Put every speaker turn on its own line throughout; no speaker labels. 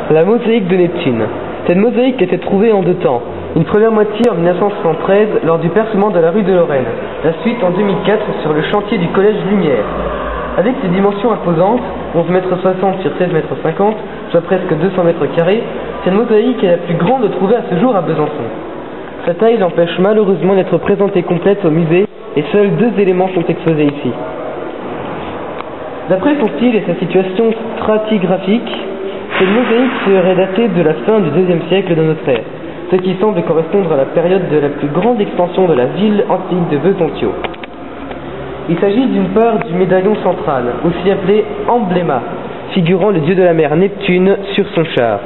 La mosaïque de Neptune. Cette mosaïque était trouvée en deux temps. Une première moitié en 1973 lors du percement de la rue de Lorraine. La suite en 2004 sur le chantier du collège Lumière. Avec ses dimensions imposantes, 11,60 m sur 16,50 m, soit presque 200 m², cette mosaïque est la plus grande trouvée à ce jour à Besançon. Sa taille l'empêche malheureusement d'être présentée complète au musée et seuls deux éléments sont exposés ici. D'après son style et sa situation stratigraphique, cette mosaïque serait datée de la fin du IIe siècle de notre ère, ce qui semble correspondre à la période de la plus grande expansion de la ville antique de Besançon. Il s'agit d'une part du médaillon central, aussi appelé embléma, figurant le dieu de la mer Neptune sur son char.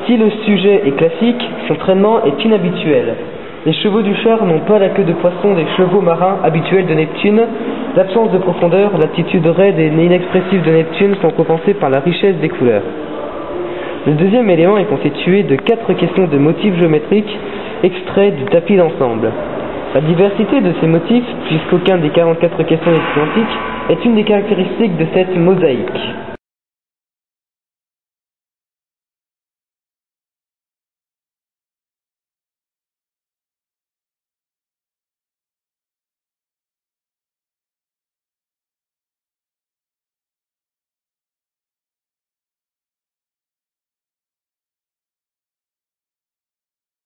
Si le sujet est classique, son traînement est inhabituel. Les chevaux du char n'ont pas la queue de poisson des chevaux marins habituels de Neptune. L'absence de profondeur, l'attitude raide et inexpressive de Neptune sont compensées par la richesse des couleurs. Le deuxième élément est constitué de 4 questions de motifs géométriques extraits du tapis d'ensemble. La diversité de ces motifs, puisqu'aucun des 44 questions n'est identique, est une des caractéristiques de cette mosaïque.